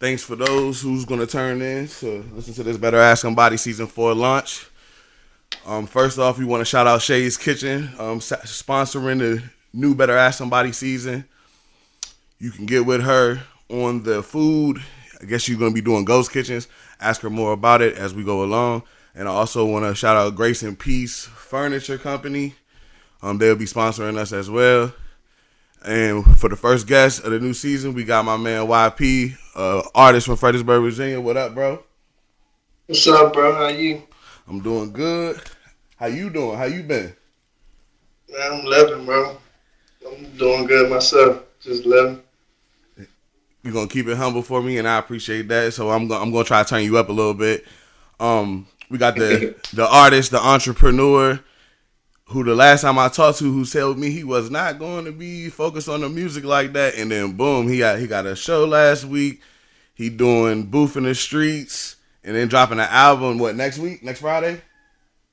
Thanks for those who's going to turn in to listen to this Better Ass Somebody Season 4 launch. First off, we want to shout out Shay's Kitchen, sponsoring the new Better Ask Somebody season. You can get with her on the food. I guess you're going to be doing ghost kitchens. Ask her more about it as we go along. And I also want to shout out Grace and Peace Furniture Company. They'll be sponsoring us as well. And for the first guest of the new season, we got my man YP, artist from Fredericksburg, Virginia. What up, bro? What's up, bro? How you? I'm doing good. How you doing? How you been? Man, I'm living, bro. I'm doing good myself. Just living. You're gonna keep it humble for me, and I appreciate that. So I'm gonna try to turn you up a little bit. We got the artist, the entrepreneur, who the last time I talked to, who told me he was not going to be focused on the music like that, and then boom, he got a show last week. He doing Booth in the Streets, and then dropping an album. What, next week? Next Friday?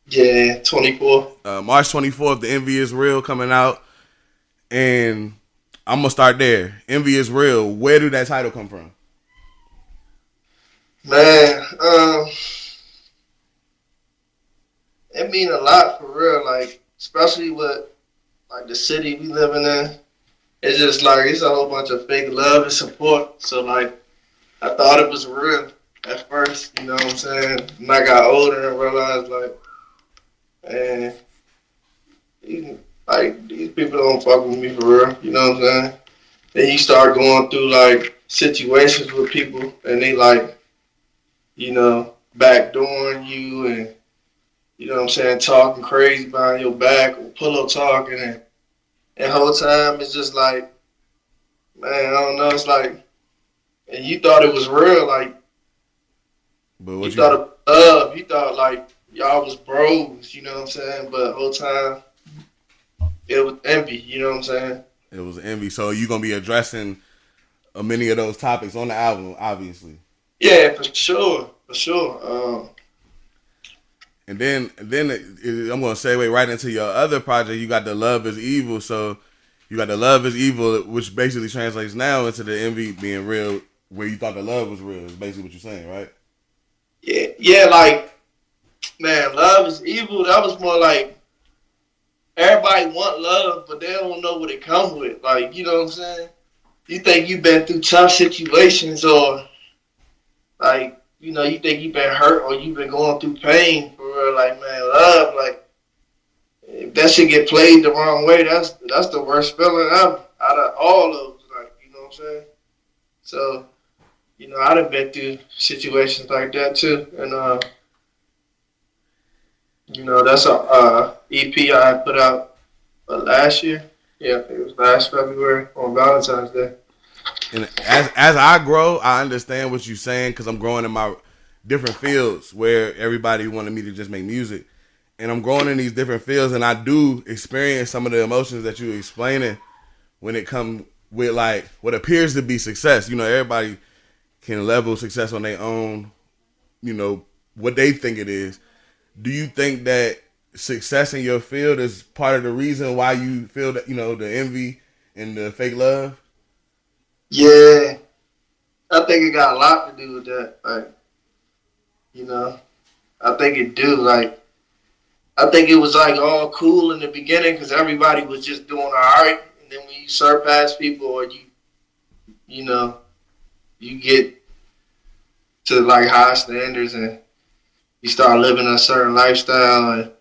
Yeah, 24. March 24th. The Envy is Real coming out, and I'm gonna start there. Envy is Real. Where did that title come from? Man, it mean a lot for real. Like, especially with like the city we living in. It's just like it's a whole bunch of fake love and support. So like, I thought it was real at first. You know what I'm saying? And I got older and realized like, man, these people don't fuck with me for real. You know what I'm saying? Then you start going through like situations with people, and they like, backdooring you, and you know what I'm saying, talking crazy behind your back or pillow talking, and the whole time it's just like, man, I don't know. It's like, and you thought it was real, like But you thought it was love, you thought like y'all was bros. You know what I'm saying? But the whole time it was envy. You know what I'm saying? It was Envy. So you gonna be addressing many of those topics on the album, obviously. Yeah, for sure, for sure. I'm gonna segue right into your other project. You got the Love is Evil. So you got the Love is Evil, which basically translates now into the envy being real, where you thought the love was real. Is basically what you're saying, right? Yeah, like, man, love is evil. That was more like everybody want love, but they don't know what it comes with. Like, you know what I'm saying? You think you've been through tough situations, or like, you think you've been hurt or you've been going through pain for real. Like, man, love, like, if that shit get played the wrong way, that's the worst feeling ever out of all those. Like, you know what I'm saying? So, I'd have been through situations like that too, and that's a EP I put out last year. Yeah, I think it was last February on Valentine's Day. And as I grow, I understand what you're saying because I'm growing in my different fields where everybody wanted me to just make music, and I'm growing in these different fields, and I do experience some of the emotions that you're explaining when it comes with like what appears to be success. Everybody can level success on their own, what they think it is. Do you think that success in your field is part of the reason why you feel that, the envy and the fake love? Yeah, I think it got a lot to do with that. Like, you know, I think it do. Like, I think it was like all cool in the beginning because everybody was just doing all right, and then when you surpass people, or you know, you get to like high standards and you start living a certain lifestyle, and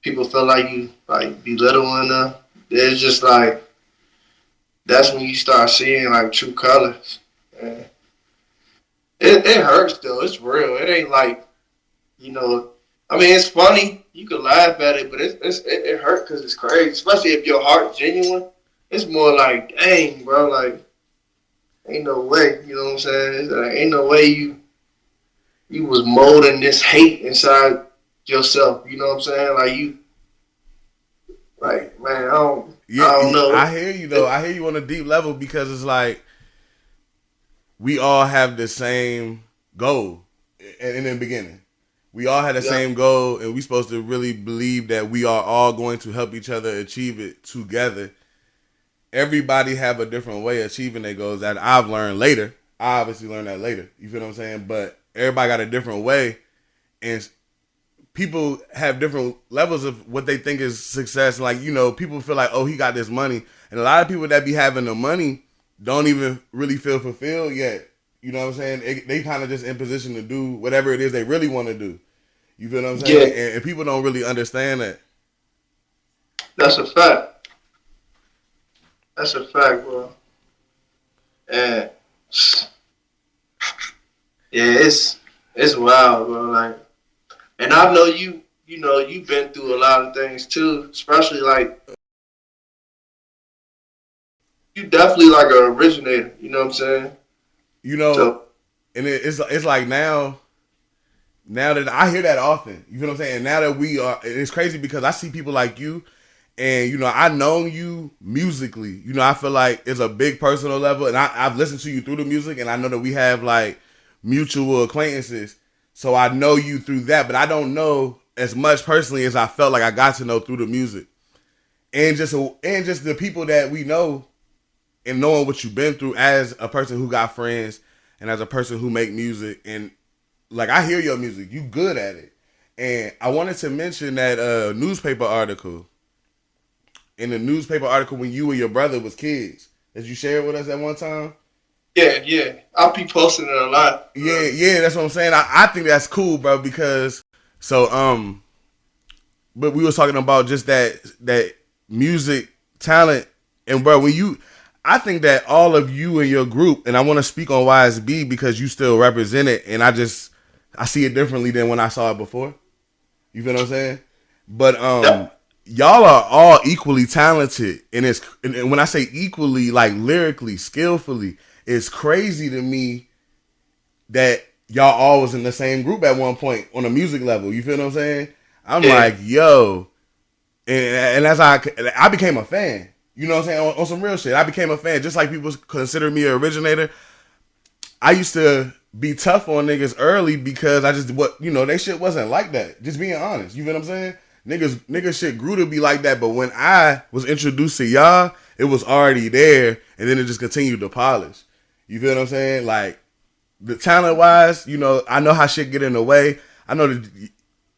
people feel like you like belittling them. It's just like that's when you start seeing like true colors. And it hurts though. It's real. It ain't like, you know. I mean, it's funny. You can laugh at it, but it hurt because it's crazy. Especially if your heart's genuine. It's more like, dang, bro. Like, ain't no way. You know what I'm saying? It's like, ain't no way you was molding this hate inside yourself. You know what I'm saying? Like man, I don't know. I hear you though. I hear you on a deep level because it's like we all have the same goal in the beginning. We all had the same goal, and we supposed to really believe that we are all going to help each other achieve it together. Everybody have a different way of achieving their goals that I've learned later. I obviously learned that later. You feel what I'm saying? But everybody got a different way, and people have different levels of what they think is success. Like, you know, people feel like, oh, he got this money, and a lot of people that be having the money don't even really feel fulfilled yet. You know what I'm saying? They kind of just in position to do whatever it is they really want to do. You feel what I'm saying? Yeah, And people don't really understand that. that's a fact. That's a fact, bro. And yeah, it's wild, bro. Like, and I know you know, you've been through a lot of things too, especially like you definitely like an originator. You know what I'm saying? You know, So and it's like now that I hear that often. You feel what I'm saying? And now that we are, it's crazy because I see people like you, and you know, I known you musically. You know, I feel like it's a big personal level, and I've listened to you through the music, and I know that we have like mutual acquaintances. So I know you through that, but I don't know as much personally as I felt like I got to know through the music, and just the people that we know, and knowing what you've been through as a person who got friends, and as a person who make music, and like I hear your music, you good at it. And I wanted to mention that newspaper article. In the newspaper article when you and your brother was kids, that you shared with us at one time. yeah, yeah, I'll be posting it a lot. Yeah, that's what I'm saying. I think that's cool, bro, because so but we was talking about just that music talent, and bro, when you, I think that all of you and your group, and I want to speak on YSB because you still represent it, and I see it differently than when I saw it before. You feel what I'm saying? But Yep. y'all are all equally talented, and when I say equally, like lyrically, skillfully, it's crazy to me that y'all all was in the same group at one point on a music level. You feel what I'm saying? I'm Yeah. like, yo, and as I became a fan. You know what I'm saying? On some real shit, I became a fan. Just like people consider me an originator, I used to be tough on niggas early because I just they shit wasn't like that. Just being honest, you feel what I'm saying? Niggas shit grew to be like that, but when I was introduced to y'all, it was already there, and then it just continued to polish. You feel what I'm saying? Like the talent wise, I know how shit get in the way. I know that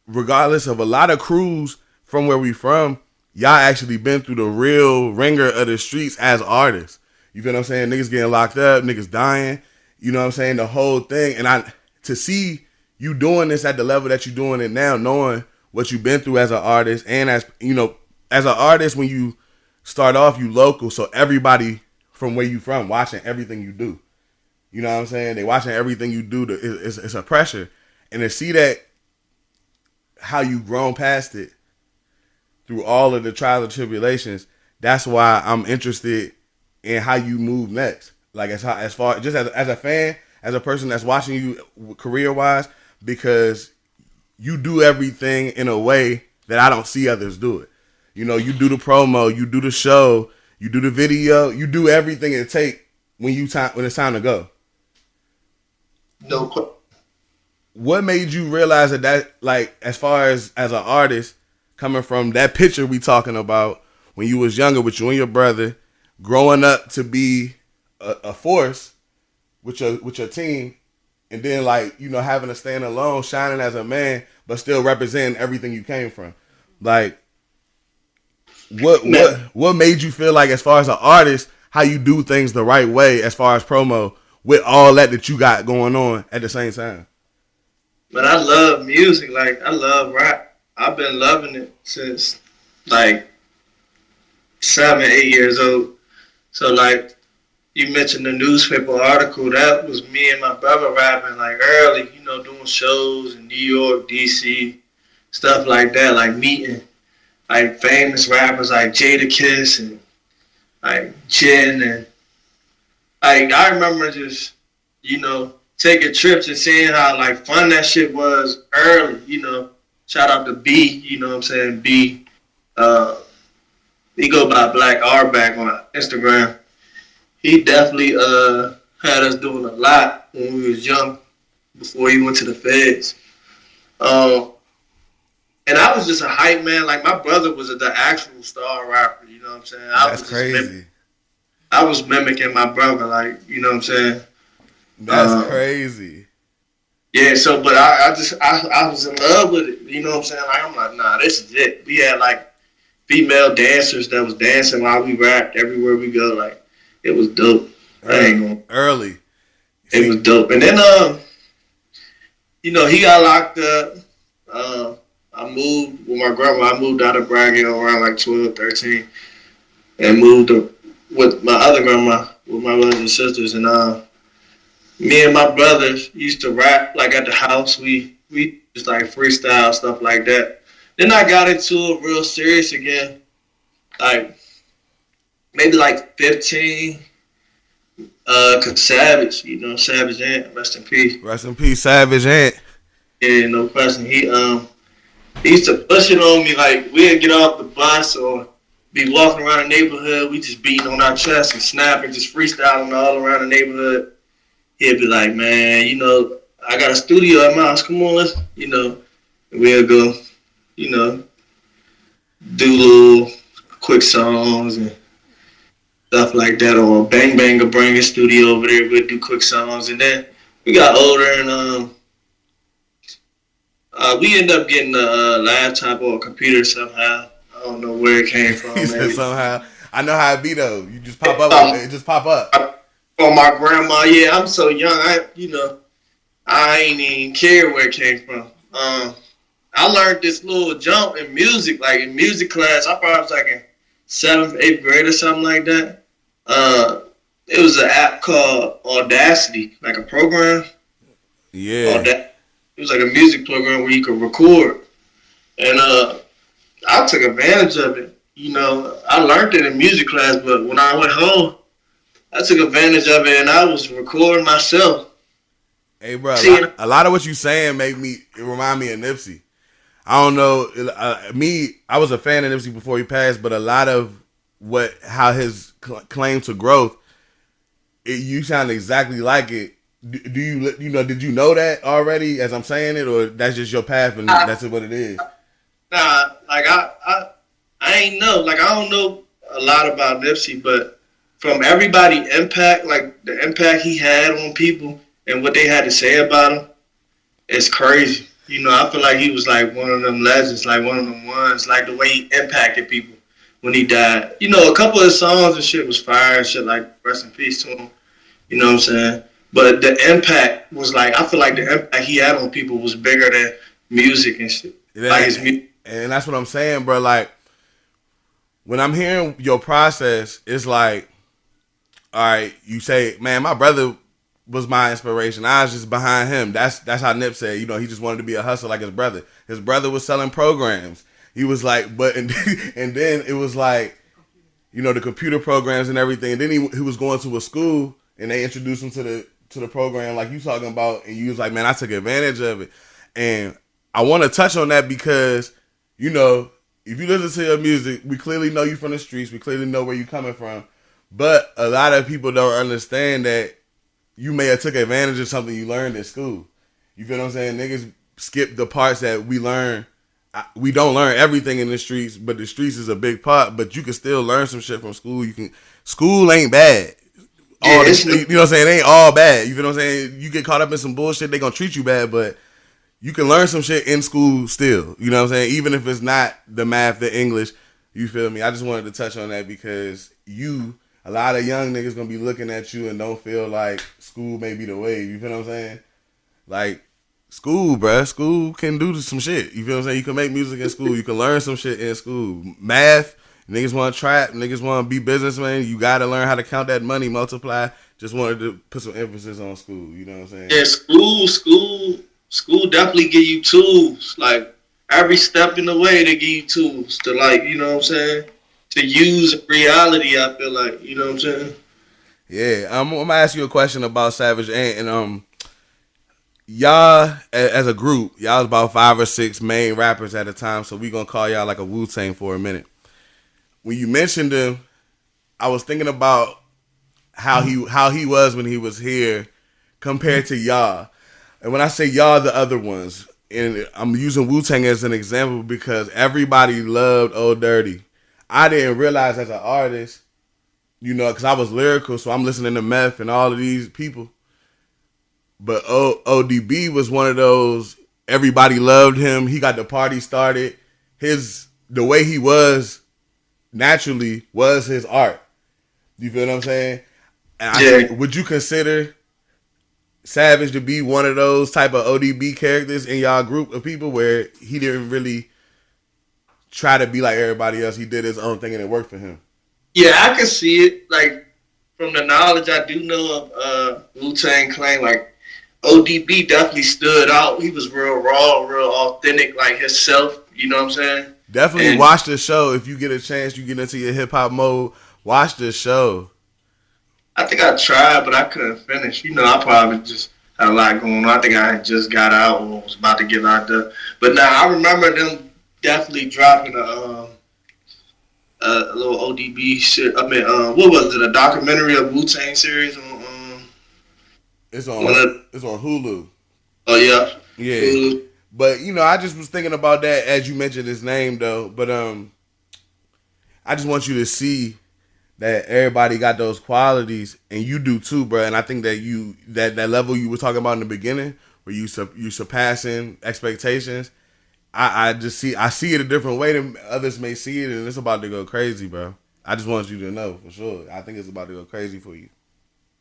regardless of a lot of crews from where we from, y'all actually been through the real ringer of the streets as artists. You feel what I'm saying? Niggas getting locked up, niggas dying. You know what I'm saying? The whole thing. And to see you doing this at the level that you're doing it now, knowing what you've been through as an artist, and as as an artist, when you start off, you local, so everybody from where you from watching everything you do. You know what I'm saying? They watching everything you do. It's a pressure, and to see that how you grown past it through all of the trials and tribulations. That's why I'm interested in how you move next. Like as far just as a fan, as a person that's watching you career wise, because you do everything in a way that I don't see others do it. You do the promo, you do the show, you do the video, you do everything it takes when it's time to go. No. What made you realize that like as far as an artist, coming from that picture we talking about when you was younger with you and your brother, growing up to be a force with your team, and then like having to stand alone, shining as a man, but still representing everything you came from. Like what made you feel like as far as an artist, how you do things the right way as far as promo with all that you got going on at the same time? But I love music. Like I love rap. I've been loving it since like 7, 8 years old. So like you mentioned the newspaper article, that was me and my brother rapping like early, doing shows in New York, DC, stuff like that, like meeting like famous rappers like Jadakiss and like Jen, and like I remember just, taking trips and seeing how like fun that shit was early. Shout out to B, you know what I'm saying? B. He go by Black R back on Instagram. He definitely had us doing a lot when we was young before he went to the feds. And I was just a hype man. Like my brother was the actual star rapper, you know what I'm saying? That's crazy. I was mimicking my brother, like, you know what I'm saying? That's crazy. Yeah, so but I was in love with it. You know what I'm saying? Like I'm like, nah, this is it. We had like female dancers that was dancing while we rapped everywhere we go. Like it was dope. I ain't gonna. Early. It was dope. And then he got locked up. I moved with my grandma. I moved out of Bragg around like 12, 13, and moved with my other grandma, with my brothers and sisters. And me and my brothers used to rap like at the house. We just like freestyle stuff like that. Then I got into it real serious again, like maybe like 15. Cause Savage, Savage Ant, rest in peace. Rest in peace, Savage Ant. Yeah, no question. He used to push it on me like we'd get off the bus or be walking around the neighborhood. We just beating on our chest and snapping, just freestyling all around the neighborhood. He'd be like, man, I got a studio at my house. Come on, let's, and we'll go, do little quick songs and stuff like that. Or Bang Bang will bring a studio over there. We'll do quick songs. And then we got older and we ended up getting a laptop or a computer somehow. I don't know where it came from. He said somehow. I know how it be though. You just pop up. It just pop up. For my grandma, yeah. I'm so young. I ain't even care where it came from. I learned this little jump in music, like in music class. I probably was like in 7th, 8th grade or something like that. It was an app called Audacity, like a program. Yeah. It was like a music program where you could record. And I took advantage of it. I learned it in music class, but when I went home, I took advantage of it and I was recording myself. Hey, bro, a lot of what you saying it remind me of Nipsey. I don't know, I was a fan of Nipsey before he passed, but a lot of how his claim to growth, you sound exactly like it. Do you did you know that already as I'm saying it, or that's just your path and that's what it is? Nah, like I ain't know. Like I don't know a lot about Nipsey, but from everybody impact, like the impact he had on people and what they had to say about him, it's crazy. I feel like he was like one of them legends, like one of them ones, like the way he impacted people when he died. A couple of his songs and shit was fire and shit, like rest in peace to him. You know what I'm saying? But the impact was like, I feel like the impact he had on people was bigger than music and shit. Like his music. And that's what I'm saying, bro. Like, when I'm hearing your process, it's like, all right, you say, man, my brother was my inspiration. I was just behind him. That's how Nip said, he just wanted to be a hustler like his brother. His brother was selling programs. He was like, and then it was like, the computer programs and everything. And then he was going to a school and they introduced him to the program like you talking about, and you was like, man, I took advantage of it. And I want to touch on that because, if you listen to your music, we clearly know you from the streets. We clearly know where you coming from. But a lot of people don't understand that you may have took advantage of something you learned in school. You feel what I'm saying? Niggas skip the parts that we learn. We don't learn everything in the streets, but the streets is a big part. But you can still learn some shit from school. School ain't bad. You know what I'm saying? It ain't all bad. You feel what I'm saying? You get caught up in some bullshit, they gonna treat you bad, but you can learn some shit in school still. You know what I'm saying? Even if it's not the math, the English, you feel me? I just wanted to touch on that because a lot of young niggas gonna be looking at you and don't feel like school may be the way. You feel what I'm saying? Like, school, bruh. School can do some shit. You feel what I'm saying? You can make music in school. You can learn some shit in school. Math, niggas want to trap. Niggas want to be businessmen. You got to learn how to count that money, multiply. Just wanted to put some emphasis on school. You know what I'm saying? Yeah, school definitely give you tools. Like, every step in the way, they give you tools to, like, you know what I'm saying? To use in reality, I feel like. You know what I'm saying? Yeah. I'm going to ask you a question about Savage Ant. And, y'all, as a group, y'all was about 5 or 6 main rappers at a time, so we gonna call y'all like a Wu-Tang for a minute. When you mentioned him, I was thinking about how he was when he was here compared to y'all. And when I say y'all, the other ones, and I'm using Wu-Tang as an example because everybody loved Old Dirty. I didn't realize as an artist, because I was lyrical, so I'm listening to Meth and all of these people. But ODB was one of those. Everybody loved him. He got the party started. The way he was naturally was his art. You feel what I'm saying? And would you consider Savage to be one of those type of ODB characters in y'all group of people where he didn't really try to be like everybody else? He did his own thing and it worked for him. Yeah, I can see it. Like, from the knowledge I do know of Wu-Tang Clan, like, ODB definitely stood out. He was real raw, real authentic, like himself. You know what I'm saying? Definitely watch the show. If you get a chance, you get into your hip-hop mode, watch the show. I think I tried, but I couldn't finish. You know, I probably just had a lot going on. I think I had just got out or was about to get locked up. But now I remember them definitely dropping a little ODB shit. I mean, what was it? A documentary of Wu-Tang series on. It's on Hulu. Oh yeah. Yeah. Hulu. But you know, I just was thinking about that as you mentioned his name though. But I just want you to see that everybody got those qualities, and you do too, bro. And I think that that level you were talking about in the beginning, where you surpassing expectations. I see it a different way than others may see it, and it's about to go crazy, bro. I just want you to know for sure. I think it's about to go crazy for you.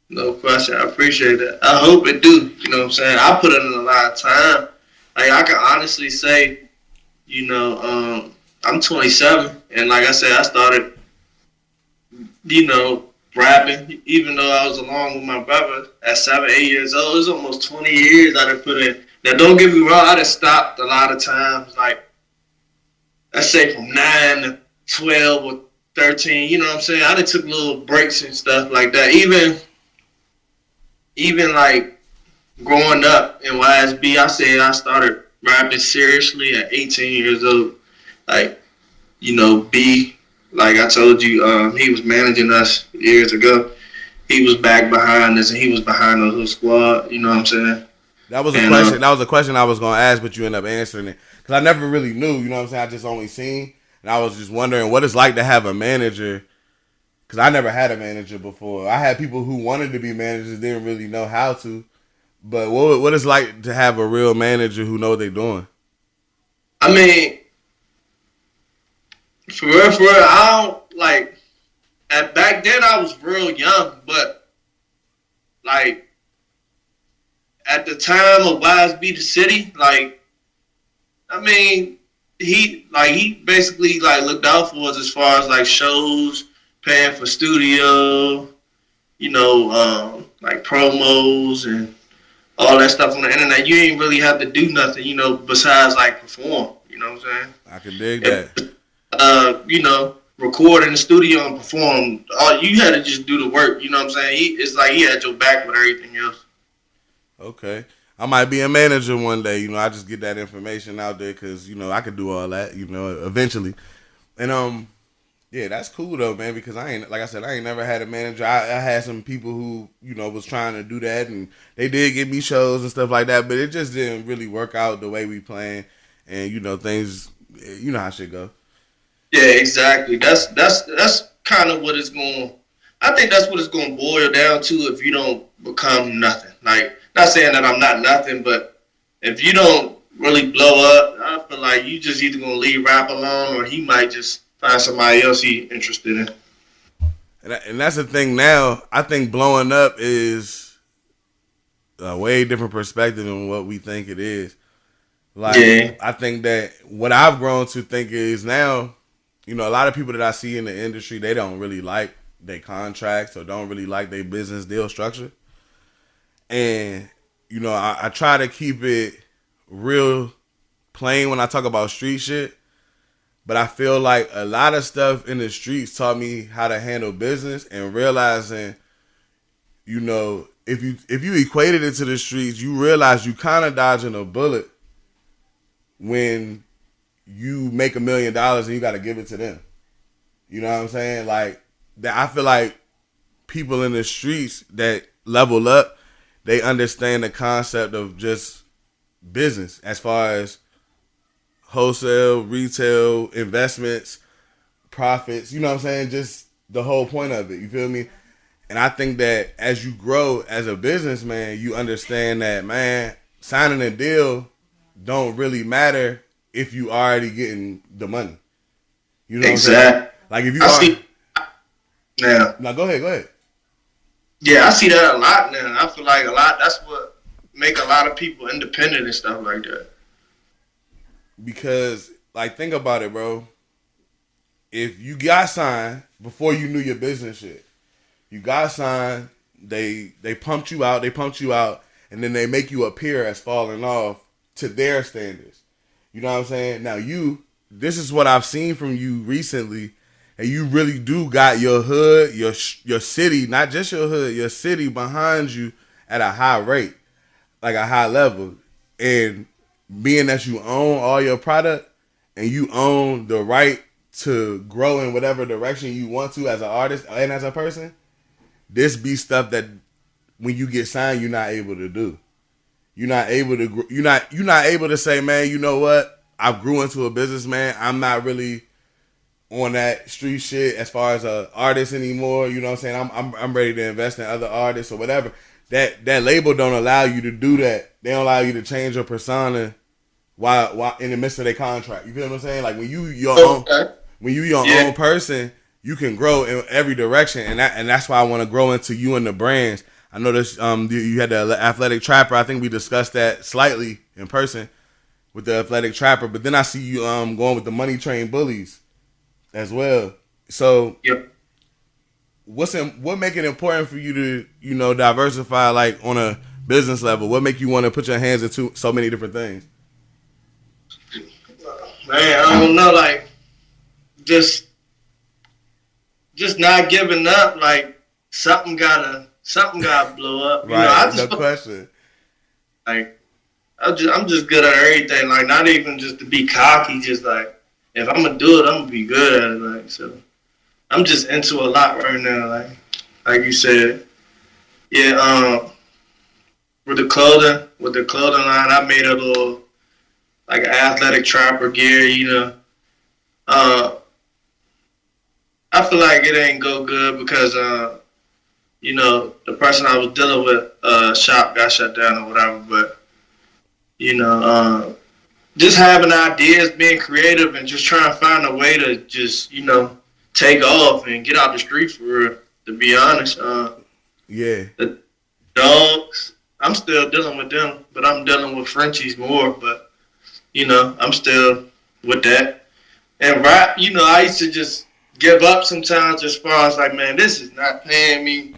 No question. I appreciate that. I hope it do. You know what I'm saying? I put in a lot of time. Like, I can honestly say, you know, I'm 27, and like I said, I started, you know, rapping, even though I was along with my brother at 7, 8 years old. It was almost 20 years I done put in. Now, don't get me wrong, I done stopped a lot of times, like, let's say from 9 to 12 or 13, you know what I'm saying? I done took little breaks and stuff like that. Even like growing up in YSB, I said I started rapping seriously at 18 years old. Like, you know, B, like I told you, he was managing us years ago. He was back behind us, and he was behind the whole squad. You know what I'm saying? That was a question. That was a question I was gonna ask, but you ended up answering it because I never really knew. You know what I'm saying? I just only seen, and I was just wondering what it's like to have a manager. Because I never had a manager before. I had people who wanted to be managers, didn't really know how to. But what it's like to have a real manager who know what they're doing? I mean, for real, I don't, like, back then I was real young, but, like, at the time of YSB the City, like, I mean, he basically, like, looked out for us as far as, like, shows, paying for studio, you know, like promos and all that stuff on the internet. You ain't really have to do nothing, you know, besides like perform. You know what I'm saying? I can dig that. You know, record in the studio and perform. All you had to just do the work. You know what I'm saying? It's like he had your back with everything else. Okay. I might be a manager one day. You know, I just get that information out there because, you know, I could do all that, you know, eventually. And, yeah, that's cool though, man. Because I ain't never had a manager. I had some people who, you know, was trying to do that, and they did give me shows and stuff like that. But it just didn't really work out the way we planned, and you know things. You know how shit go. Yeah, exactly. That's kind of what it's going. I think that's what it's going to boil down to if you don't become nothing. Like, not saying that I'm not nothing, but if you don't really blow up, I feel like you just either going to leave rap alone, or he might just find somebody else he interested in. And that's the thing now. I think blowing up is a way different perspective than what we think it is. Like, yeah. I think that what I've grown to think is now, you know, a lot of people that I see in the industry, they don't really like their contracts or don't really like their business deal structure. And, you know, I try to keep it real plain when I talk about street shit. But I feel like a lot of stuff in the streets taught me how to handle business and realizing, you know, if you equated it to the streets, you realize you kind of dodging a bullet when you make $1 million and you got to give it to them. You know what I'm saying? Like, that, I feel like people in the streets that level up, they understand the concept of just business as far as wholesale, retail, investments, profits, you know what I'm saying? Just the whole point of it, you feel me? And I think that as you grow as a businessman, you understand that, man, signing a deal don't really matter if you already getting the money. You know what I'm saying? Exactly. Like if you I are see now. now go ahead. Yeah, I see that a lot now. I feel like a lot. That's what make a lot of people independent and stuff like that. Because like think about it, bro. If you got signed before you knew your business shit, you got signed, they pumped you out, and then they make you appear as falling off to their standards. You know what I'm saying? Now this is what I've seen from you recently, and you really do got your hood, your city, not just your hood, your city behind you at a high rate, like a high level. And being that you own all your product and you own the right to grow in whatever direction you want to as an artist and as a person, this be stuff that when you get signed, you're not able to do. You're not able to say, man, you know what? I grew into a businessman. I'm not really on that street shit as far as an artist anymore. You know what I'm saying? I'm ready to invest in other artists or whatever. That label don't allow you to do that. They don't allow you to change your persona while in the midst of their contract. You feel what I'm saying? Like when you your own person, you can grow in every direction, and that's why I want to grow into you and the brands. I know this. You had the Athletic Trapper. I think we discussed that slightly in person with the Athletic Trapper, but then I see you going with the Money Train Bullies as well. So, what make it important for you to diversify like on a business level? What make you want to put your hands into so many different things? Man, I don't know, like just not giving up. Like something gotta blow up. You Right, know, no question. Like I'm just good at everything. Like not even just to be cocky. Just like if I'm gonna do it, I'm gonna be good at it. Like so, I'm just into a lot right now. Like you said, yeah. With the clothing line, I made a little like an Athletic Trapper gear. You know, I feel like it ain't go good because you know, the person I was dealing with, shop got shut down or whatever. But you know, just having ideas, being creative, and just trying to find a way to just take off and get out the streets for real. To be honest, the dogs, I'm still dealing with them, but I'm dealing with Frenchies more. But I'm still with that. And rap, I used to just give up sometimes as far as like, man, this is not paying me.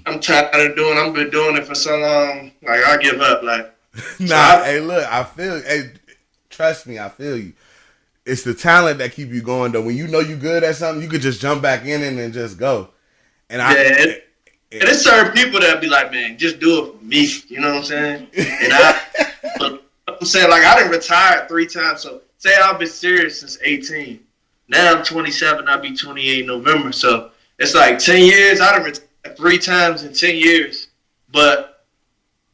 I'm tired of doing. I've been doing it for so long. Like I give up. Like hey, look, I feel. Hey, trust me, I feel you. It's the talent that keep you going though. When you know you good at something, you could just jump back in it and just go. And and there's certain people that be like, man, just do it for me. You know what I'm saying? And I'm saying like I done retired 3 times. So say I've been serious since 18. Now I'm 27. I'll be 28 in November. So it's like 10 years. I done retired 3 times in 10 years. But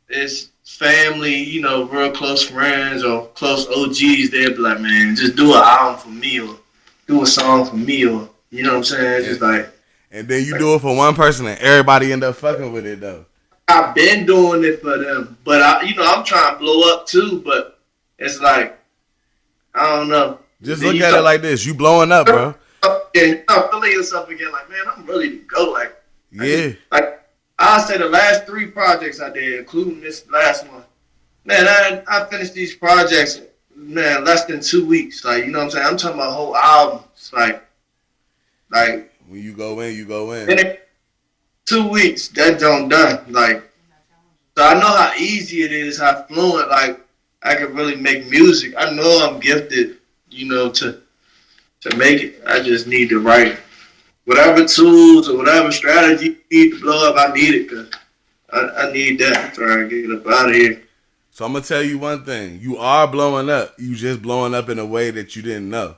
it's family, real close friends or close OGs. They'll be like, man, just do an album for me or do a song for me or, you know what I'm saying? Just like. And then you do it for one person and everybody end up fucking with it though. I've been doing it for them. But, I'm trying to blow up too. But it's like, I don't know. Just look at it like this. You blowing up, bro. Yeah, I'm feeling yourself again. Like, man, I'm ready to go. Like, I say the last 3 projects I did, including this last one. Man, I finished these projects, man, less than 2 weeks. Like, you know what I'm saying? I'm talking about whole albums. Like when you go in, you go in. In 2 weeks, that done. Like, so I know how easy it is, how fluent. Like, I can really make music. I know I'm gifted, to make it. I just need to write whatever tools or whatever strategy you need to blow up. I need it because I need that to try to get up out of here. So I'm gonna tell you one thing: you are blowing up. You just blowing up in a way that you didn't know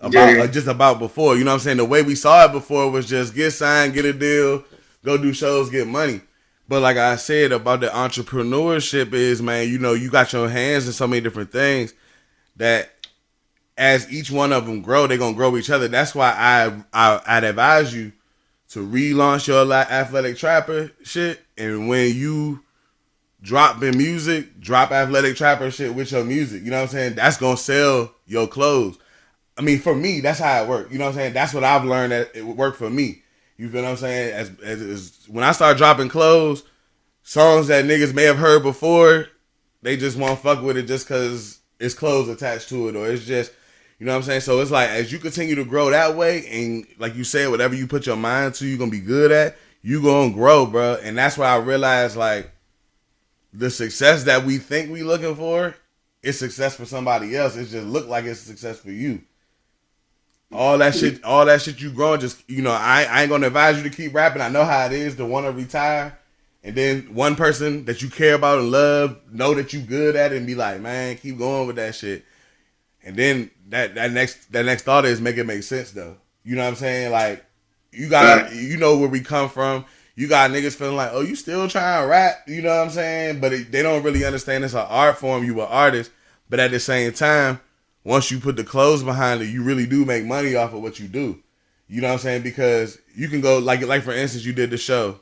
about before. You know what I'm saying? The way we saw it before was just get signed, get a deal, go do shows, get money. But like I said about the entrepreneurship is, man, you got your hands in so many different things that as each one of them grow, they're going to grow each other. That's why I'd advise you to relaunch your athletic trapper shit, and when you drop in music, drop athletic trapper shit with your music. You know what I'm saying? That's gonna sell your clothes. I mean, for me, that's how it worked. You know what I'm saying? That's what I've learned that it would work for me. You feel what I'm saying? As when I start dropping clothes, songs that niggas may have heard before, they just won't fuck with it just because it's clothes attached to it, or it's just, you know what I'm saying? So it's like, as you continue to grow that way, and like you said, whatever you put your mind to, you're going to be good at, you going to grow, bro. And that's why I realized, like, the success that we think we looking for is success for somebody else. It just look like it's success for you. All that shit you growing, just, you know, I ain't going to advise you to keep rapping. I know how it is to want to retire. And then one person that you care about and love, know that you good at it, and be like, man, keep going with that shit. And then that next thought is make it make sense though. You know what I'm saying? Like, you got, you know where we come from. You got niggas feeling like, oh, you still trying to rap. You know what I'm saying? But they don't really understand it's an art form. You an artist. But at the same time, once you put the clothes behind it, you really do make money off of what you do. You know what I'm saying? Because you can go, like for instance, you did the show.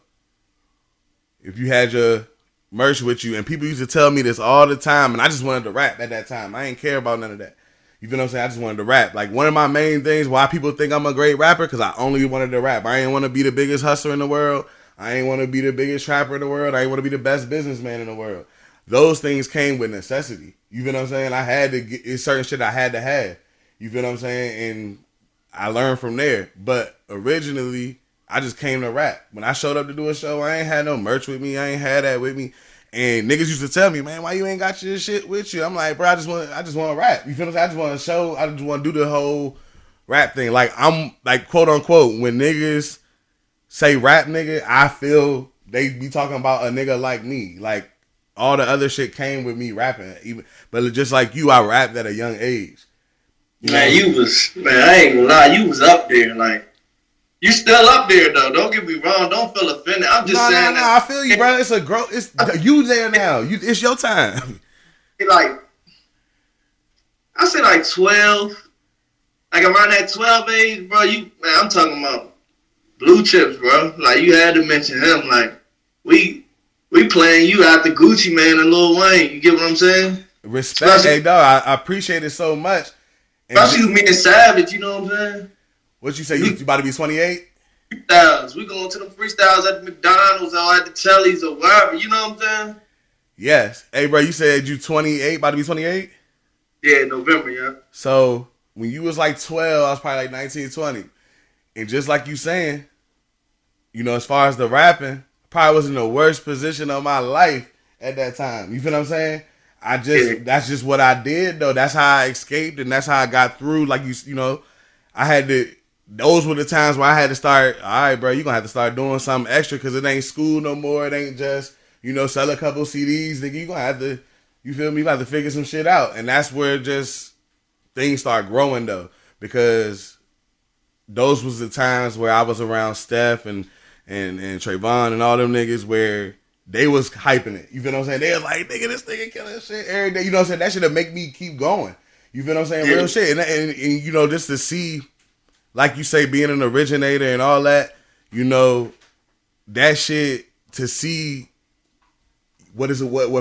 If you had your merch with you, and people used to tell me this all the time, and I just wanted to rap at that time. I ain't care about none of that. You feel what I'm saying? I just wanted to rap. Like, one of my main things why people think I'm a great rapper, because I only wanted to rap. I ain't want to be the biggest hustler in the world. I ain't want to be the biggest trapper in the world. I ain't want to be the best businessman in the world. Those things came with necessity. You feel what I'm saying? I had to get, it's certain shit I had to have. You feel what I'm saying? And I learned from there. But originally, I just came to rap. When I showed up to do a show, I ain't had no merch with me. I ain't had that with me. And niggas used to tell me, man, why you ain't got your shit with you? I'm like, bro, I just want to rap. You feel what I'm saying? I just want to show. I just want to do the whole rap thing. Like, I'm like, quote unquote, when niggas say rap nigga, I feel they be talking about a nigga like me. Like, all the other shit came with me rapping. But just like you, I rapped at a young age. Man, I ain't gonna lie, you was up there, like. You still up there though. Don't get me wrong. Don't feel offended. I'm just saying. No, I feel you, bro. It's a growth. It's you there now. It's your time. Like, I say like 12. Like around that 12 age, bro. I'm talking about blue chips, bro. Like, you had to mention him. Like, we playing you after Gucci Mane and Lil Wayne. You get what I'm saying? Respect, hey dog. I appreciate it so much. Especially me and Savage. You know what I'm saying? What you say? You about to be 28? Freestyles. We going to the freestyles at the McDonald's or at the Chili's or wherever. You know what I'm saying? Yes. Hey, bro, you said you 28, about to be 28? Yeah, November, yeah. So, when you was like 12, I was probably like 19, 20. And just like you saying, you know, as far as the rapping, I probably was in the worst position of my life at that time. You feel what I'm saying? That's just what I did, though. That's how I escaped, and that's how I got through. Like, you know, I had to... Those were the times where I had to start, all right, bro, you're going to have to start doing something extra because it ain't school no more. It ain't just, you know, sell a couple CDs. Nigga, you're going to have to, you feel me? You have to figure some shit out. And that's where just things start growing, though, because those was the times where I was around Steph and Trayvon and all them niggas where they was hyping it. You feel what I'm saying? They was like, nigga, this nigga killing shit every day. You know what I'm saying? That shit would make me keep going. You feel what I'm saying? Real shit. And you know, just to see, like you say, being an originator and all that, you know, that shit, to see what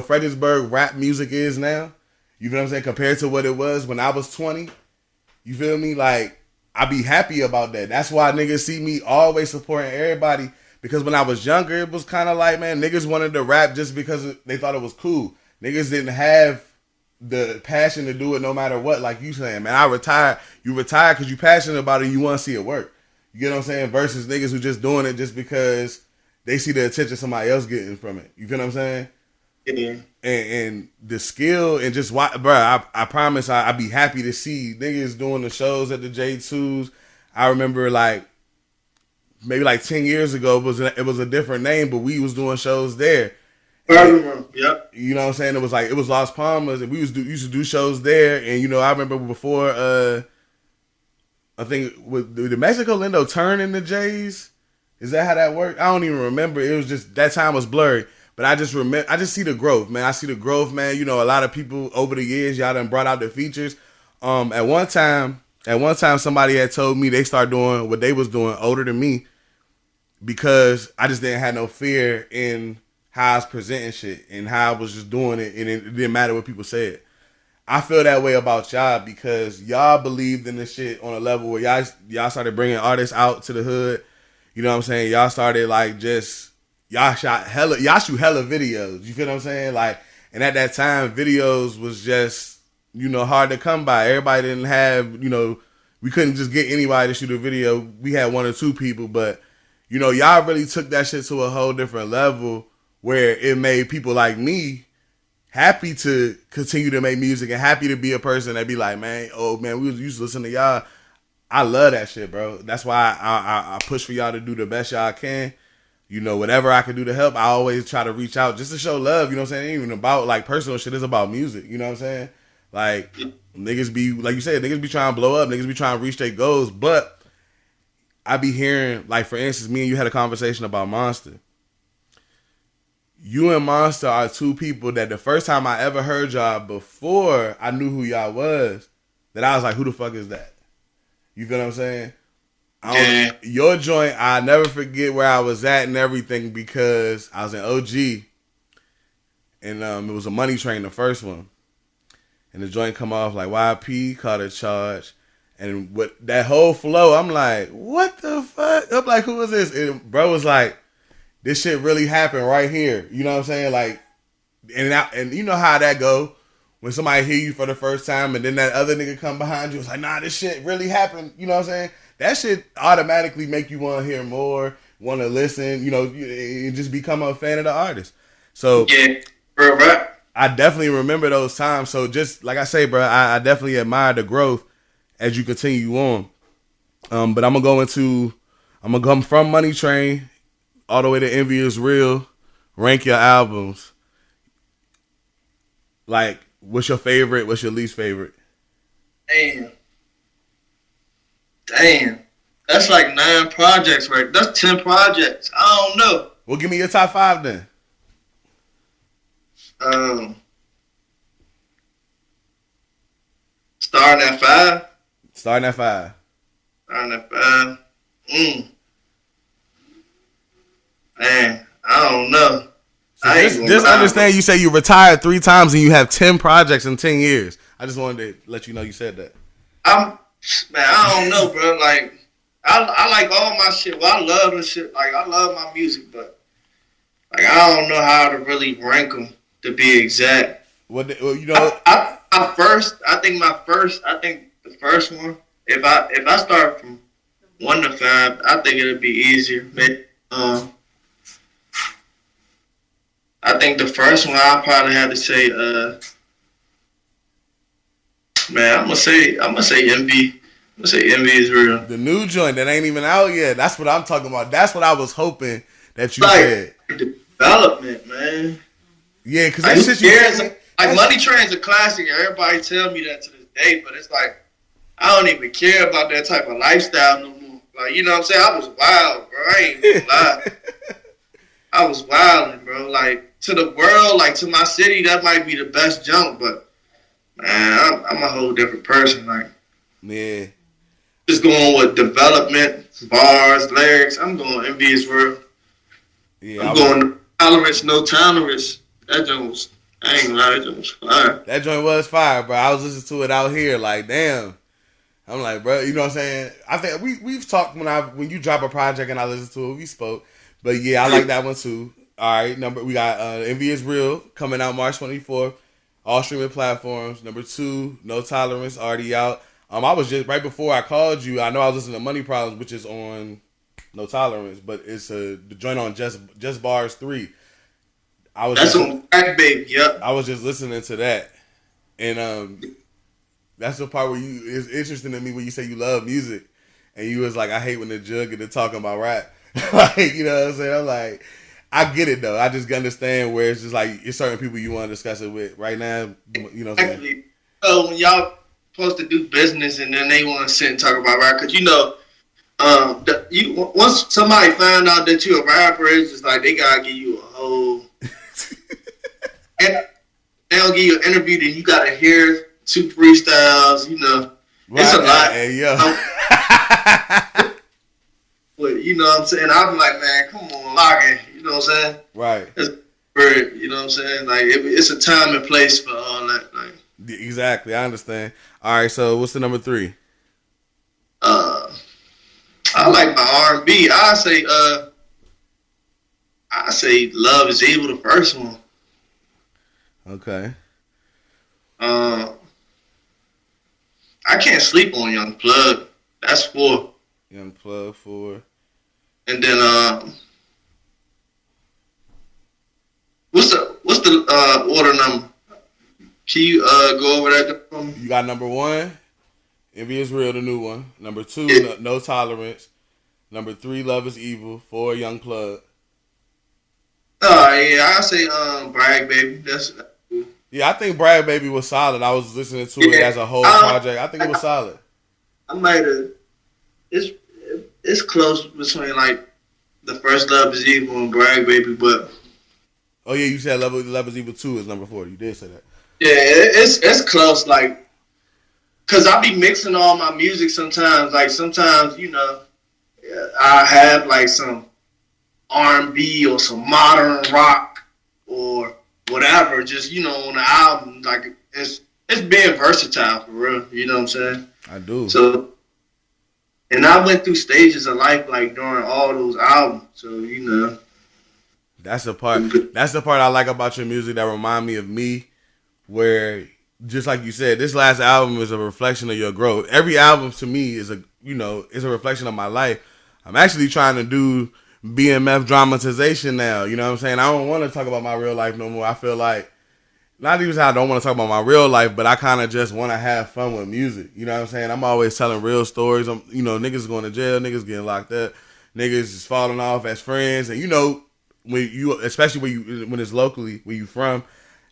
Fredericksburg rap music is now, you feel what I'm saying, compared to what it was when I was 20, you feel me? Like, I be happy about that. That's why niggas see me always supporting everybody, because when I was younger, it was kind of like, man, niggas wanted to rap just because they thought it was cool. Niggas didn't have the passion to do it no matter what, like you saying, man, I retired. You retired because you passionate about it and you want to see it work. You get what I'm saying? Versus niggas who just doing it just because they see the attention somebody else getting from it. You feel what I'm saying? Yeah. And the skill and just why, bro, I promise I'd be happy to see niggas doing the shows at the J2s. I remember like maybe like 10 years ago, it was a different name, but we was doing shows there. Yep. You know what I'm saying? It was Las Palmas, and we used to do shows there. And you know, I remember before I think with the Mexico Lindo turn in the Jays. Is that how that worked? I don't even remember. It was just that time was blurry. But I just remember, I just see the growth, man. I see the growth, man. You know, a lot of people over the years, y'all done brought out the features. At one time, somebody had told me they started doing what they was doing older than me. because I just didn't have no fear in how I was presenting shit and how I was just doing it, and it didn't matter what people said. I feel that way about y'all because y'all believed in this shit on a level where y'all started bringing artists out to the hood. You know what I'm saying? Y'all started like just y'all shoot hella videos. You feel what I'm saying? Like, and at that time, videos was just hard to come by. Everybody didn't have we couldn't just get anybody to shoot a video. We had one or two people, but y'all really took that shit to a whole different level where it made people like me happy to continue to make music and happy to be a person that be like, man, we used to listen to y'all. I love that shit, bro. That's why I push for y'all to do the best y'all can. Whatever I can do to help, I always try to reach out just to show love. You know what I'm saying? It ain't even about like personal shit. It's about music. You know what I'm saying? Like, niggas be, like you said, niggas be trying to blow up. Niggas be trying to reach their goals. But I be hearing, like, for instance, me and you had a conversation about Monster. You and Monster are two people that the first time I ever heard y'all before I knew who y'all was, that I was like, who the fuck is that? You feel what I'm saying? Your joint, I never forget where I was at and everything because I was in OG and it was a Money Train, the first one. And the joint come off like YP caught a charge. And with that whole flow, I'm like, what the fuck? I'm like, who is this? And bro was like, this shit really happened right here. You know what I'm saying? Like, and you know how that go when somebody hear you for the first time and then that other nigga come behind you. It's like, nah, this shit really happened. You know what I'm saying? That shit automatically make you want to hear more, want to listen, and just become a fan of the artist. So, yeah, bro, right. I definitely remember those times. So just like I say, bro, I definitely admire the growth as you continue on. But I'm gonna come from Money Train all the way to Envy is Real. Rank your albums. Like, what's your favorite? What's your least favorite? Damn. That's like 9 projects, right? That's 10 projects. I don't know. Well, give me your top 5 then. Starting at 5. Starting at 5. Man, I don't know. So just understand you say you retired 3 times and you have 10 projects in 10 years. I just wanted to let you know you said that. I don't know, bro. Like, I like all my shit. Well, I love the shit. Like, I love my music, but like, I don't know how to really rank them to be exact. I think the first one. If I start from 1 to 5, I think it'll be easier. I think the first one I'll probably have to say, I'm gonna say Envy. I'm gonna say Envy is Real. The new joint that ain't even out yet. That's what I'm talking about. That's what I was hoping that you said. Development, man. Yeah, because that shit you said. Like, Money Train's a classic. Everybody tell me that to this day, but it's like, I don't even care about that type of lifestyle no more. Like, you know what I'm saying? I was wild, bro. I ain't gonna lie. I was wilding, bro. Like, to the world, like, to my city, that might be the best jump, but, man, I'm a whole different person. Like, yeah. Just going with development, bars, lyrics. I'm going Envy is Real. Yeah, I'm going Tolerance, No Tolerance. That joint was, I ain't gonna lie, that joint was fire. That joint was fire, bro. I was listening to it out here, like, damn. I'm like, bro, you know what I'm saying? I think we've talked when you drop a project and I listen to it, we spoke. But yeah, I like that one too. All right, we got Envy is Real coming out March 24th, all streaming platforms. Number 2, No Tolerance, already out. I was just right before I called you. I know I was listening to Money Problems, which is on No Tolerance, but it's the joint on Just Bars 3. That's on Crack Baby. Yep. I was just listening to that, and that's the part where it's interesting to me when you say you love music, and you was like, I hate when the jug get to talking about rap. Like, you know what I'm saying? I'm like, I get it though. I just understand where it's just like it's certain people you want to discuss it with right now. You know what I'm saying? So when y'all supposed to do business and then they want to sit and talk about rap, because once somebody find out that you a rapper, it's just like they gotta give you a whole. And they don't give you an interview, then you gotta hear 2 freestyles. Right, it's a lot. Hey, yo. But you know what I'm saying? I'm like, man, come on, lock it. You know what I'm saying? Right. It's bird, you know what I'm saying? Like it's a time and place for all that. Like Exactly. I understand. All right. So what's the number 3? I like my R&B. I say Love Is Evil, the first one. Okay. I Can't Sleep on Young Plug. That's 4. Young Plug 4. And then what's the order number? Can you go over that for me? You got number 1, Envy Is Real, the new one. Number 2, Yeah. No Tolerance. Number 3, Love Is Evil. 4, Young Plug. Yeah, I say Bragg Baby. That's cool. Yeah, I think Brad Baby was solid. I was listening to it as a whole project. I think it was solid. I might have. It's close between like the first Love Is Evil and Bragg Baby, but Oh yeah, you said Love Is Evil 2 is number 4. You did say that. yeah, it's close. Like, cause I be mixing all my music sometimes. Like sometimes, you know, I have like some R&B or some modern rock or whatever. Just you know, on the album, like it's being versatile for real. You know what I'm saying? I do. So, and I went through stages of life like during all those albums. So you know, That's the part. That's the part I like about your music that remind me of me. Where just like you said, this last album is a reflection of your growth. Every album to me is a reflection of my life. I'm actually trying to do BMF dramatization now. You know what I'm saying? I don't want to talk about my real life no more. I feel like not even I don't want to talk about my real life, but I kind of just want to have fun with music. You know what I'm saying? I'm always telling real stories. Niggas going to jail, niggas getting locked up, niggas just falling off as friends, and especially when it's locally where you from.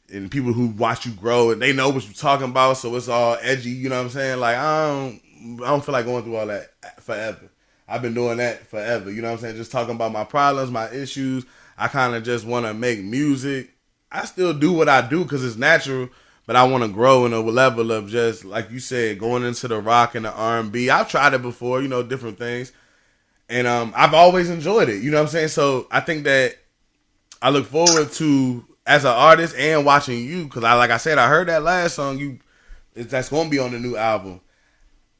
And people who watch you grow and they know what you're talking about, so it's all edgy. You know what I'm saying? Like I don't feel like going through all that forever. I've been doing that forever. You know what I'm saying? Just talking about my problems, my issues. I kind of just want to make music. I still do what I do because it's natural, but I want to grow in a level of just like you said, going into the rock and the R&B. I've tried it before, different things, and I've always enjoyed it. You know what I'm saying? So I think that I look forward to, as an artist and watching you, because like I said, I heard that last song that's going to be on the new album.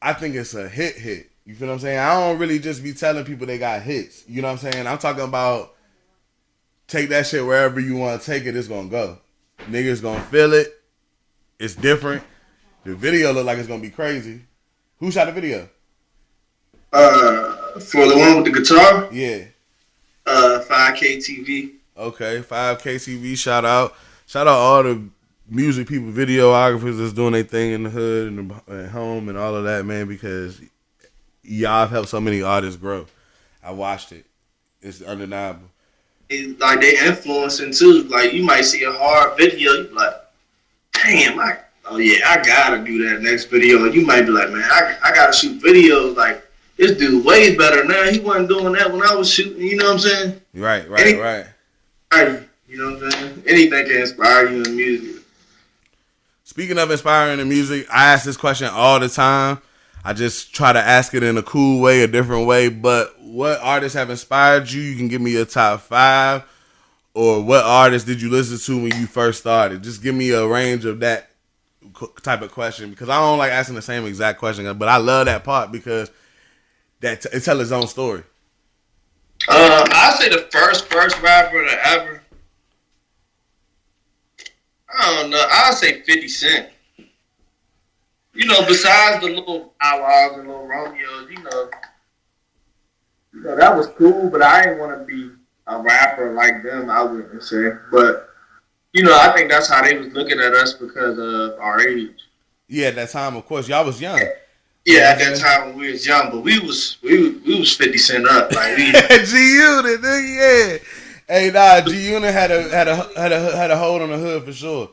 I think it's a hit. You feel what I'm saying? I don't really just be telling people they got hits. You know what I'm saying? I'm talking about take that shit wherever you want to take it, it's going to go. Niggas going to feel it. It's different. The video look like it's going to be crazy. Who shot the video? For the one with the guitar? Yeah. 5K TV. Okay, 5K TV, shout out. Shout out all the music people, videographers that's doing their thing in the hood and at home and all of that, man, because y'all have helped so many artists grow. I watched it. It's undeniable. Like they influencing too. Like you might see a hard video, you be like, damn, I gotta do that next video. You might be like, man, I gotta shoot videos like this dude way better now. He wasn't doing that when I was shooting, you know what I'm saying? Right. You know what I'm saying? Anything can inspire you in music. Speaking of inspiring in music, I ask this question all the time. I just try to ask it in a cool way, a different way. But what artists have inspired you? You can give me your top 5. Or what artists did you listen to when you first started? Just give me a range of that type of question. Because I don't like asking the same exact question. But I love that part because it tells its own story. I'd say the first rapper to ever. I don't know. I'd say 50 Cent. Besides the little Outlaws and little Romeos, that was cool, but I didn't want to be a rapper like them, I wouldn't say. But, I think that's how they was looking at us because of our age. Yeah, at that time, of course, y'all was young. Yeah, at that time when we was young, but we was 50 Cent up. Like we G-Unit, nigga, yeah. Hey, nah, G-Unit had a hold on the hood for sure.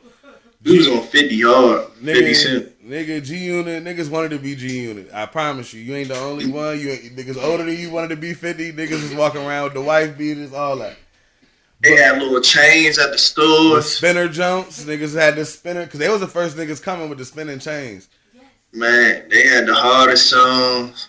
We was on 50 hard. 50 Cent. Nigga, G-Unit, niggas wanted to be G-Unit. I promise you. You ain't the only one. Niggas older than you wanted to be 50. Niggas was walking around with the wife beaters, all that. They had little chains at the stores. The spinner jumps. Niggas had the spinner. Because they was the first niggas coming with the spinning chains. Man, they had the hardest songs.